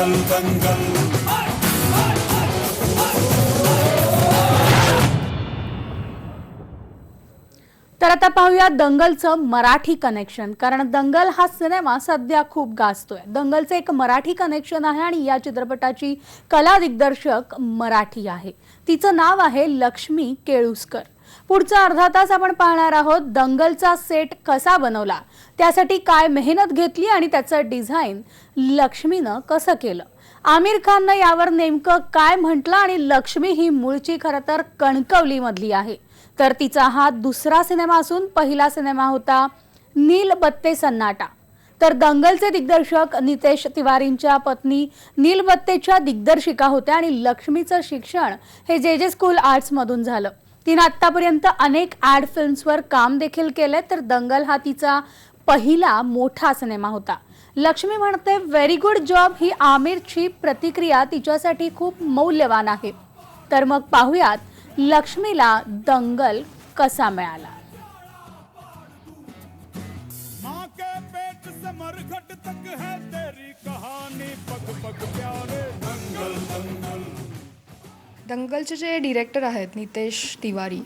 तर आता पाहूया दंगलचं मराठी कनेक्शन, कारण दंगल हा सिनेमा सध्या खूप गाजतोय. दंगलचे एक मराठी कनेक्शन आहे आणि या चित्रपटाची कला दिग्दर्शक मराठी आहे. तिचं नाव आहे लक्ष्मी केळुस्कर. पुढचा अर्धा तास आपण पाहणार आहोत दंगलचा सेट कसा बनवला, त्यासाठी काय मेहनत घेतली आणि त्याचं डिझाईन लक्ष्मीनं कसं केलं. आमिर खाननं यावर नेमकं काय म्हटलं आणि लक्ष्मी ही मूळची खरं तर कणकवलीमधली आहे. तर तिचा हा दुसरा सिनेमा असून पहिला सिनेमा होता नील बत्ते सन्नाटा. तर दंगलचे दिग्दर्शक नितेश तिवारींच्या पत्नी नील बत्तेच्या दिग्दर्शिका होत्या आणि लक्ष्मीचं शिक्षण हे जे स्कूल आर्ट्स मधून झालं. तिने आतापर्यंत अनेक ॲड फिल्म्सवर काम देखील केले. तर दंगल हा तिचा पहिला मोठा सिनेमा होता. लक्ष्मी म्हणते व्हेरी गुड जॉब. ही आमिरची प्रतिक्रिया तिच्यासाठी खूप मौल्यवान आहे. तर मग पाहूयात लक्ष्मीला दंगल कसा मिळाला. दंगलचे जे डिरेक्टर आहेत नितेश तिवारी,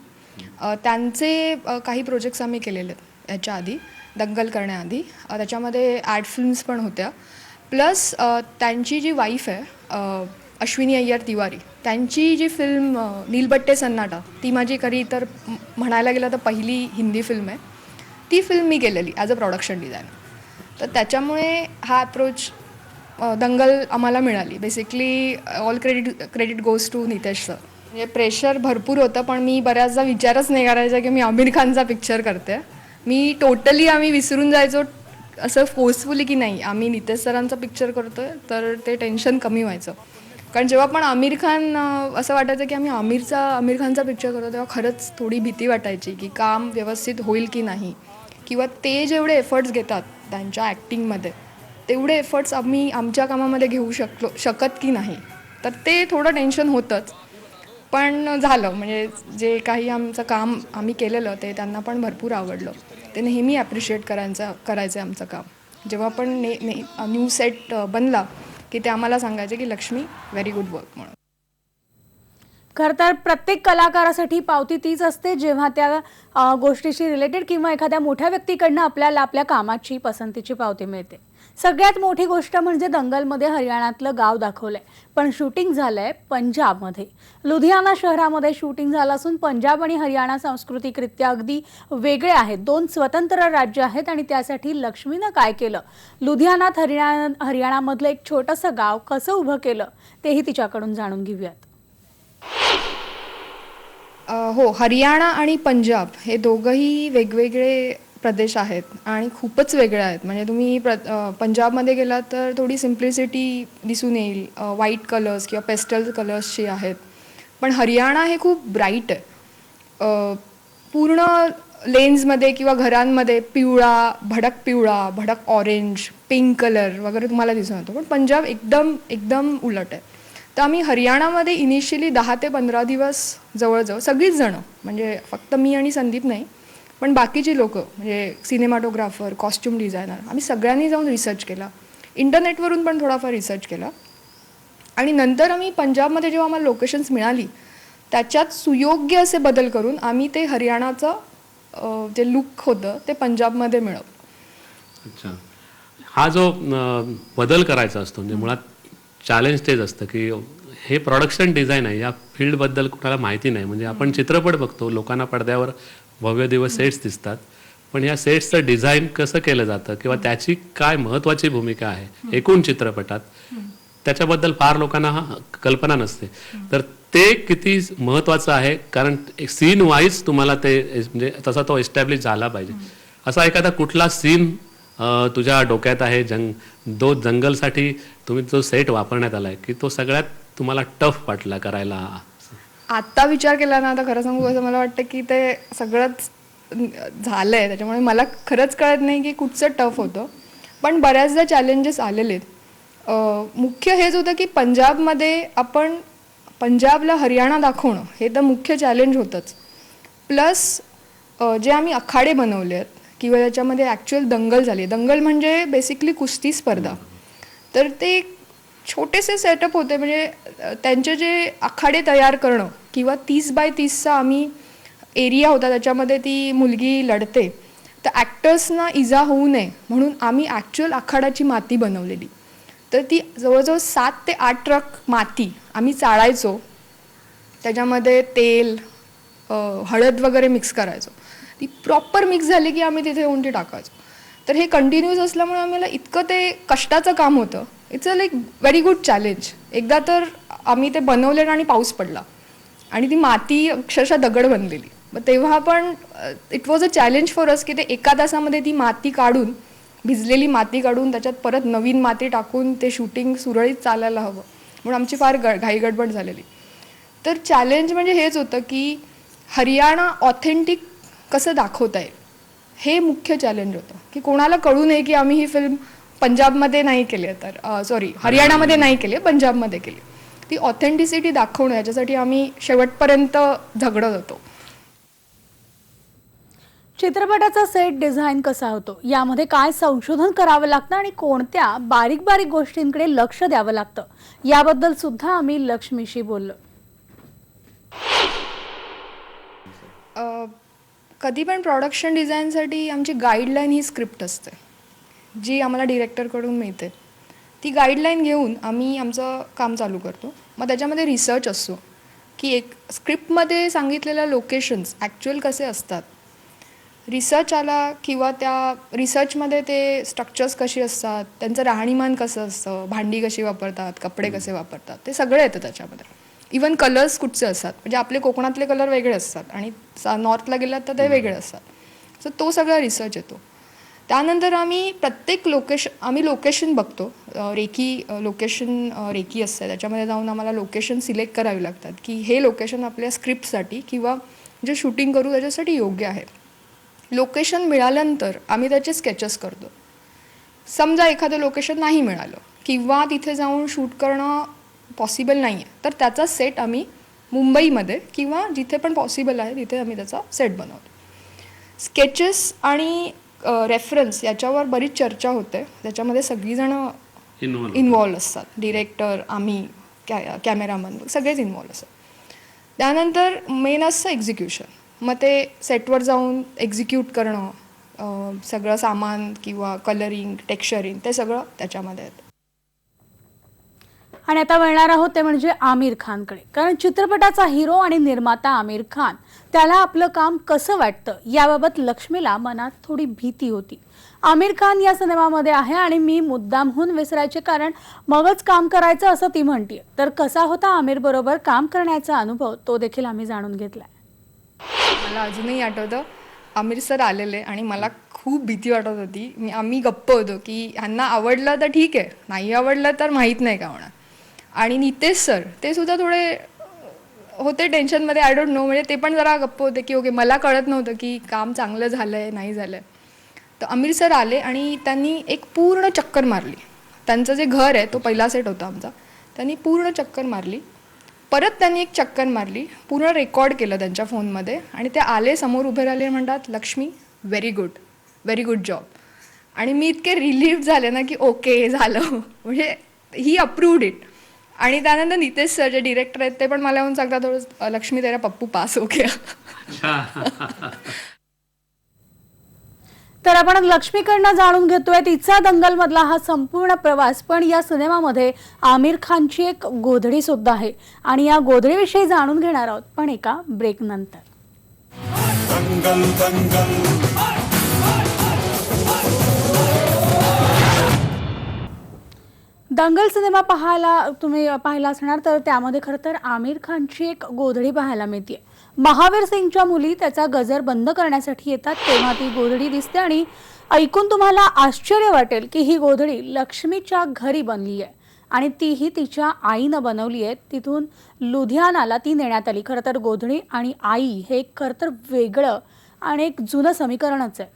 त्यांचे काही प्रोजेक्ट्स आम्ही केलेले आहेत याच्या आधी, दंगल करण्याआधी. त्याच्यामध्ये ॲड फिल्म्स पण होत्या. प्लस त्यांची जी वाईफ आहे अश्विनी अय्यर तिवारी, त्यांची जी फिल्म नीलबट्टे सन्नाटा, ती माझी खरी तर म्हणायला गेलं तर पहिली हिंदी फिल्म आहे. ती फिल्म मी केलेली ॲज अ प्रोडक्शन डिझायनर. तर त्याच्यामुळे हा अप्रोच दंगल आम्हाला मिळाली. Basically all credit goes to Nitesh sir. म्हणजे प्रेशर भरपूर होतं, पण मी बऱ्याचदा विचारच नाही करायचा की मी आमिर खानचा पिक्चर करते. आम्ही विसरून जायचो असं फोर्सफुली की नाही आम्ही नितेश सरांचा पिक्चर करतो आहे, तर ते टेन्शन कमी व्हायचं. कारण जेव्हा पण आमिर खान असं वाटायचं की आम्ही आमिर खानचा पिक्चर करतो, तेव्हा खरंच थोडी भीती वाटायची की काम व्यवस्थित होईल की नाही, किंवा ते जेवढे एफर्ट्स घेतात त्यांच्या ॲक्टिंगमध्ये तेवढे एफर्ट्स आम्ही आमच्या कामामध्ये घेऊ शकत की नाही. तर ते थोडं टेन्शन होतंच. पण झालं, म्हणजे जे काही आमचं काम आम्ही केलेलं ते त्यांना पण भरपूर आवडलं. ते नेहमी ॲप्रिशिएट करायचं आमचं काम. जेव्हा पण न्यू सेट बनला की ते आम्हाला सांगायचे की लक्ष्मी व्हेरी गुड वर्क म्हणून. खरं तर प्रत्येक कलाकारासाठी पावती तीच असते जेव्हा त्या गोष्टीशी रिलेटेड किंवा एखाद्या मोठ्या व्यक्तीकडनं आपल्याला आपल्या कामाची पसंतीची पावती मिळते. सगळ्यात मोठी गोष्ट म्हणजे दंगलमध्ये हरियाणातलं गाव दाखवलंय, पण शूटिंग झालंय पंजाबमध्ये. लुधियाना शहरामध्ये शूटिंग झालं असून पंजाब आणि हरियाणा सांस्कृतिकरित्या अगदी वेगळे आहेत. दोन स्वतंत्र राज्य आहेत आणि त्यासाठी लक्ष्मीनं काय केलं, लुधियानात हरियाणामधलं एक छोटंसं गाव कसं उभं केलं, तेही तिच्याकडून जाणून घेऊयात. हो, हरियाणा आणि पंजाब हे दोघंही वेगवेगळे प्रदेश आहेत आणि खूपच वेगळे आहेत. म्हणजे तुम्ही पंजाबमध्ये गेलात तर थोडी सिम्प्लिसिटी दिसून येईल, व्हाईट कलर्स किंवा पेस्टल कलर्सची आहेत. पण हरियाणा हे खूप ब्राईट आहे. पूर्ण लेन्समध्ये किंवा घरांमध्ये पिवळा, भडक ऑरेंज, पिंक कलर वगैरे तुम्हाला दिसून येतो. पण पंजाब एकदम उलट आहे. तर आम्ही हरियाणामध्ये इनिशियली 10 ते 15 दिवस जवळजवळ सगळीच जणं, म्हणजे फक्त मी आणि संदीप नाही, पण बाकीची लोकं म्हणजे सिनेमाटोग्राफर, कॉस्ट्यूम डिझायनर, आम्ही सगळ्यांनी जाऊन रिसर्च केला. इंटरनेटवरून पण थोडाफार रिसर्च केला. आणि नंतर आम्ही पंजाबमध्ये जेव्हा आम्हाला लोकेशन्स मिळाली त्याच्यात सुयोग्य असे बदल करून आम्ही ते हरियाणाचं जे लुक होतं ते पंजाबमध्ये मिळवलं. अच्छा, हा जो बदल करायचा असतो म्हणजे मुळात चॅलेंज तेच असतं की हे प्रोडक्शन डिझाईन आहे, या फील्डबद्दल कुणाला माहिती नाही. म्हणजे आपण चित्रपट बघतो, लोकांना पडद्यावर भव्य दिवस सेट्स दिसतात, पण या सेट्सचं डिझाईन कसं केलं जातं किंवा त्याची काय महत्त्वाची भूमिका आहे एकूण चित्रपटात, त्याच्याबद्दल फार लोकांना कल्पना नसते. तर ते किती महत्त्वाचं आहे, कारण एक सीन वाईज तुम्हाला ते म्हणजे तसा तो एस्टॅब्लिश झाला पाहिजे. असा एखादा कुठला सीन तुझ्या डोक्यात आहे दंगलसाठी तुम्ही जो सेट वापरण्यात आलाय की तो सगळ्यात तुम्हाला टफ वाटला करायला? आत्ता विचार केला ना, आता खरं सांगू असं मला वाटतं की ते सगळंच झालंय, त्याच्यामुळे मला खरंच कळत नाही की कुठचं टफ होतं. पण बऱ्याचदा चॅलेंजेस आलेले आहेत. मुख्य हेच होतं की पंजाबला हरियाणा दाखवणं हे तर मुख्य चॅलेंज होतंच. प्लस जे आम्ही आखाडे बनवले आहेत किंवा त्याच्यामध्ये ॲक्च्युअल दंगल झाली. दंगल म्हणजे बेसिकली कुस्ती स्पर्धा. तर ते छोटेसे सेटअप होते, म्हणजे त्यांचे जे आखाडे तयार करणं किंवा 30 बाय 30चा आम्ही एरिया होता, त्याच्यामध्ये ती मुलगी लढते, तर ॲक्टर्सना इजा होऊ नये म्हणून आम्ही ॲक्च्युअल आखाडाची माती बनवलेली. तर ती जवळजवळ 7 ते 8 ट्रक माती आम्ही चाळायचो, त्याच्यामध्ये तेल हळद वगैरे मिक्स करायचो. ती प्रॉपर मिक्स झाली की आम्ही तिथे येऊन ती टाकायचो. तर हे कंटिन्यूस असल्यामुळे आम्हाला इतकं ते कष्टाचं काम होतं. It's a like very good challenge. एकदा तर आम्ही ते बनवलेलं आणि पाऊस पडला आणि ती माती अक्षरशः दगड बनलेली. मग तेव्हा पण it was a challenge for us की ते एका तासामध्ये ती माती काढून, भिजलेली माती काढून त्याच्यात परत नवीन माती टाकून ते शूटिंग सुरळीत चालायला हवं, म्हणून आमची फार घाईगडबड झालेली. तर चॅलेंज म्हणजे हेच होतं की हरियाणा ऑथेंटिक कसं दाखवता येईल, हे मुख्य चॅलेंज होतं. की कोणाला कळू नये की आम्ही ही फिल्म पंजाबमध्ये नाही केली, तर सॉरी हरियाणामध्ये नाही केली, पंजाबमध्ये केली. ती ऑथेंटिसिटी दाखवणं, याच्यासाठी आम्ही शेवटपर्यंत झगडत होतो. चित्रपटाचा सेट डिझाईन कसा होतो, यामध्ये काय संशोधन करावं लागतं आणि कोणत्या बारीक बारीक गोष्टींकडे लक्ष द्यावं लागतं, याबद्दल सुद्धा आम्ही लक्ष्मीशी बोललो. कधी पण प्रोडक्शन डिझाईनसाठी आमची गाईडलाईन ही स्क्रिप्ट असते, जी आम्हाला डिरेक्टरकडून मिळते. ती गाईडलाईन घेऊन आम्ही आमचं काम चालू करतो. मग त्याच्यामध्ये रिसर्च असतो की एक स्क्रिप्टमध्ये सांगितलेल्या लोकेशन्स ॲक्च्युअल कसे असतात. रिसर्च आला किंवा त्या रिसर्चमध्ये ते स्ट्रक्चर्स कशी असतात, त्यांचं राहणीमान कसं असतं, भांडी कशी वापरतात, कपडे कसे वापरतात, ते सगळं येतं त्याच्यामध्ये. इवन कलर्स कुठचे असतात, म्हणजे आपले कोकणातले कलर वेगळे असतात आणि नॉर्थला गेलात तर ते वेगळे असतात. सो तो सगळा रिसर्च येतो. त्यानंतर आम्ही प्रत्येक लोकेशन बघतो. लोकेशन रेकी असतं, त्याच्यामध्ये जाऊन आम्हाला लोकेशन सिलेक्ट करावी लागतात की हे लोकेशन आपल्या स्क्रिप्टसाठी किंवा जे शूटिंग करू त्याच्यासाठी योग्य आहे. लोकेशन मिळाल्यानंतर आम्ही त्याचे स्केचेस करतो. समजा एखादं लोकेशन नाही मिळालं किंवा तिथे जाऊन शूट करणं पॉसिबल नाही आहे, तर त्याचा सेट आम्ही मुंबईमध्ये किंवा जिथे पण पॉसिबल आहे तिथे आम्ही त्याचा सेट बनवतो. स्केचेस आणि रेफरन्स याच्यावर बरीच चर्चा होते. त्याच्यामध्ये सगळीजणं इन्वॉल्व असतात. डिरेक्टर, आम्ही, कॅमेरामन, सगळेच इन्वॉल्व असतात. त्यानंतर मेन असतं एक्झिक्युशन. मग ते सेटवर जाऊन एक्झिक्यूट करणं, सगळं सामान किंवा कलरिंग, टेक्स्चरिंग, ते सगळं त्याच्यामध्ये येतं. आणि आता वळणार आहोत ते म्हणजे आमिर खानकडे. कारण चित्रपटाचा हिरो आणि निर्माता आमिर खान, त्याला आपलं काम कसं वाटतं याबाबत लक्ष्मीला मनात थोडी भीती होती. आमिर खान या सिनेमामध्ये आहे आणि मी मुद्दामहून विसरायचे कारण मगच काम करायचं असं ती म्हणते. तर कसा होता आमिर बरोबर काम करण्याचा अनुभव, तो देखील आम्ही जाणून घेतलाय. मला अजूनही आठवतं, आमिर सर आलेले आणि मला खूप भीती वाटत होती. आम्ही गप्प होतो की ह्यांना आवडलं तर ठीक आहे, नाही आवडलं तर माहीत नाही का होणार. आणि नितेश सर ते सुद्धा थोडे होते टेन्शनमध्ये, आय डोंट नो, म्हणजे ते पण जरा गप्प होते की ओके, मला कळत नव्हतं की काम चांगलं झालं आहे नाही झालं आहे. तर आमिर सर आले आणि त्यांनी एक पूर्ण चक्कर मारली. त्यांचं जे घर आहे, तो पहिला सेट होता आमचा, त्यांनी पूर्ण चक्कर मारली. परत त्यांनी एक चक्कर मारली, पूर्ण रेकॉर्ड केलं त्यांच्या फोनमध्ये आणि ते आले, समोर उभे राहिले, म्हणतात, लक्ष्मी, व्हेरी गुड जॉब. आणि मी इतके रिलीव्ह झाले ना की ओके झालं, म्हणजे ही अप्रूव्ड इट. आणि त्यानंतर नितेश सर जे डिरेक्टर आहेत ते पण मला येऊन सांगतात, थोडं, लक्ष्मी तेरा पप्पू पास हो गया. तर आपण लक्ष्मीकडनं जाणून घेतोय तिचा दंगल मधला हा संपूर्ण प्रवास. पण या सिनेमामध्ये आमिर खानची एक गोधडी सुद्धा आहे आणि या गोधडीविषयी जाणून घेणार आहोत, पण एका ब्रेक नंतर. दंगल सिनेमा तुम्ही पाहिला असणार, तर त्यामध्ये खरं तर आमिर खानची एक गोधडी पाहायला मिळते. महावीर सिंगच्या मुली त्याचा गजर बंद करण्यासाठी येतात, तेव्हा ती गोधडी दिसते आणि ऐकून तुम्हाला आश्चर्य वाटेल की ही गोधडी लक्ष्मीच्या घरी बनली आहे आणि तीही तिच्या आईनं बनवली आहे. तिथून लुधियानाला ती नेण्यात आली. खरं तर गोधडी आणि आई हे खरं तर वेगळं आणि एक जुनं समीकरणच आहे.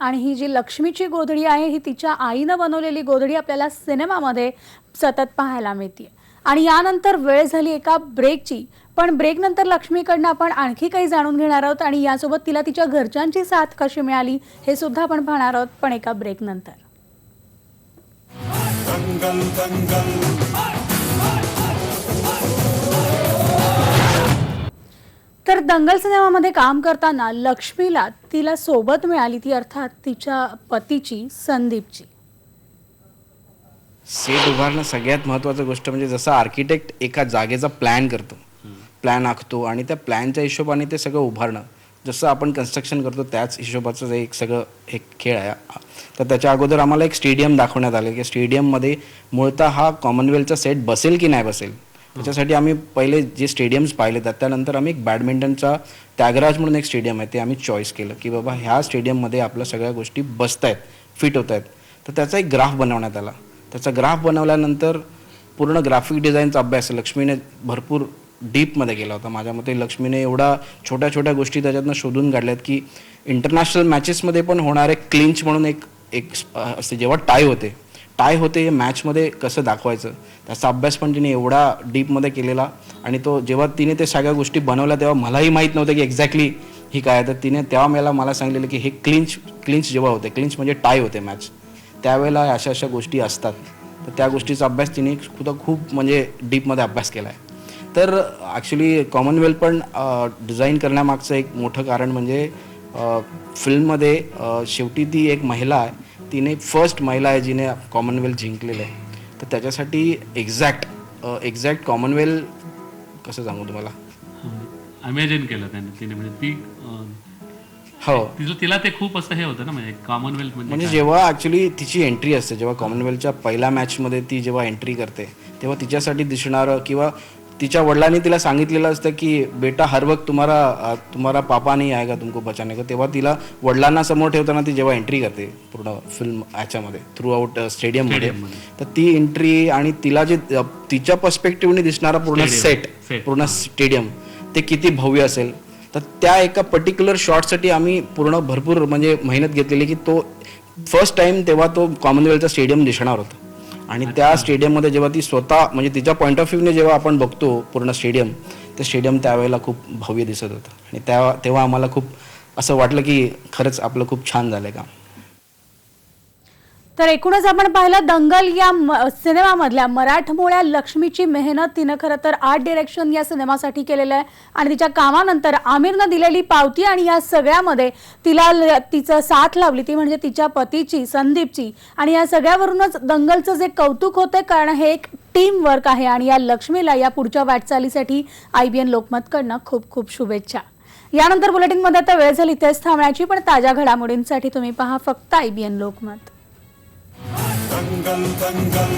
आणि ही जी लक्ष्मीची गोधडी आहे ही तिच्या आईनं बनवलेली गोधडी आपल्याला सिनेमामध्ये सतत पाहायला मिळते. आणि यानंतर वेळ झाली एका ब्रेकची. पण ब्रेकनंतर लक्ष्मीकडनं आपण आणखी काही जाणून घेणार आहोत आणि यासोबत तिला तिच्या घरच्यांची साथ कशी मिळाली हे सुद्धा आपण पाहणार आहोत, पण एका ब्रेकनंतर. तर दंगल सिनेमामध्ये काम करताना लक्ष्मीला तिला सोबत मिळाली ती अर्थात तिच्या पतीची संदीपची. सेट उभारणं सगळ्यात महत्त्वाचं गोष्ट म्हणजे जसं आर्किटेक्ट एका जागेचा प्लॅन करतो, प्लॅन आखतो आणि त्या प्लॅनच्या हिशोबाने ते सगळं उभारणं, जसं आपण कन्स्ट्रक्शन करतो त्याच हिशोबाचं एक सगळं एक खेळ आहे. तर त्याच्या अगोदर आम्हाला एक स्टेडियम दाखवण्यात आलं की स्टेडियममध्ये मूळतः हा कॉमनवेल्थचा सेट बसेल की नाही बसेल. त्याच्यासाठी आम्ही पहिले जे स्टेडियम्स पाहिले त्यानंतर आम्ही एक बॅडमिंटनचा त्यागराज म्हणून एक स्टेडियम आहे ते आम्ही चॉईस केलं की बाबा ह्या स्टेडियममध्ये आपल्या सगळ्या गोष्टी बसत आहेत, फिट होत आहेत. तर त्याचा एक ग्राफ बनवण्यात आला. त्याचा ग्राफ बनवल्यानंतर पूर्ण ग्राफिक डिझाईनचा अभ्यास लक्ष्मीने भरपूर डीपमध्ये केला होता. माझ्या मते लक्ष्मीने एवढा छोट्या छोट्या गोष्टी त्याच्यातनं शोधून काढल्यात की इंटरनॅशनल मॅचेसमध्ये पण होणारे क्लिंच म्हणून एक असते, जेव्हा टाय होते हे मॅचमध्ये कसं दाखवायचं त्याचा अभ्यास पण तिने एवढा डीपमध्ये केलेला. आणि तो जेव्हा तिने ते सगळ्या गोष्टी बनवल्या तेव्हा मलाही माहीत नव्हतं की एक्झॅक्टली ही काय. तर तिने तेव्हा मला सांगितलेलं की हे क्लिंच जेव्हा होते, क्लिंच म्हणजे टाय होते मॅच, त्यावेळेला अशा अशा गोष्टी असतात. तर त्या गोष्टीचा अभ्यास तिने सुद्धा खूप म्हणजे डीपमध्ये अभ्यास केला आहे. तर ॲक्च्युली कॉमनवेल्थ पण डिझाईन करण्यामागचं एक मोठं कारण म्हणजे फिल्ममध्ये शेवटी ती एक महिला आहे, तिने फर्स्ट महिला आहे जिने कॉमनवेल्थ जिंकलेलं आहे. तर त्याच्यासाठी एक्झॅक्ट कॉमनवेल्थ कसं सांगू तुम्हाला, इमॅजिन केलं त्याने तिने, म्हणजे ती हो तिला ते खूप असं हे होतं ना, म्हणजे कॉमनवेल्थ म्हणजे जेव्हा ॲक्च्युली तिची एंट्री असते, जेव्हा कॉमनवेल्थच्या पहिल्या मॅचमध्ये ती जेव्हा एंट्री करते तेव्हा तिच्यासाठी दिसणारं किंवा तिच्या वडिलांनी तिला सांगितलेलं असतं की बेटा हर वक्त तुम्हारा पापा नाही आहे का तुमको बचाने का. तेव्हा तिला वडिलांना समोर ठेवताना ती जेव्हा एंट्री करते पूर्ण फिल्म ह्याच्यामध्ये थ्रू आउट स्टेडियममध्ये, तर ती एंट्री आणि तिला जे तिच्या पर्स्पेक्टिव्हने दिसणारा पूर्ण सेट, पूर्ण स्टेडियम ते किती भव्य असेल. तर त्या एका पर्टिक्युलर शॉटसाठी आम्ही पूर्ण भरपूर म्हणजे मेहनत घेतलेली की तो फर्स्ट टाइम तेव्हा तो कॉमनवेल्थचा स्टेडियम दिसणार होता. आणि त्या स्टेडियममध्ये जेव्हा ती स्वतः म्हणजे तिच्या पॉईंट ऑफ व्ह्यूने जेव्हा आपण बघतो पूर्ण स्टेडियम, ते स्टेडियम त्यावेळेला खूप भव्य दिसत होतं. आणि तेव्हा आम्हाला खूप असं वाटलं की खरंच आपलं खूप छान झालं काम. तर एकूणच आपण पाहिलं दंगल या सिनेमामधल्या मराठमोळ्या लक्ष्मीची मेहनत तिनं खरं तर आर्ट डिरेक्शन या सिनेमासाठी केलेलं आहे आणि तिच्या कामानंतर आमिरनं दिलेली पावती आणि या सगळ्यामध्ये तिला तिचं साथ लावली ती म्हणजे तिच्या पतीची संदीपची. आणि या सगळ्यावरूनच दंगलचं जे कौतुक होतं, कारण हे एक टीम वर्क आहे. आणि या लक्ष्मीला या पुढच्या वाटचालीसाठी IBN लोकमतकडनं खूप खूप शुभेच्छा. यानंतर बुलेटिनमध्ये आता वेळ झाली इथेच थांबण्याची, पण ताज्या घडामोडींसाठी तुम्ही पहा फक्त IBN लोकमत. दंगल दंगल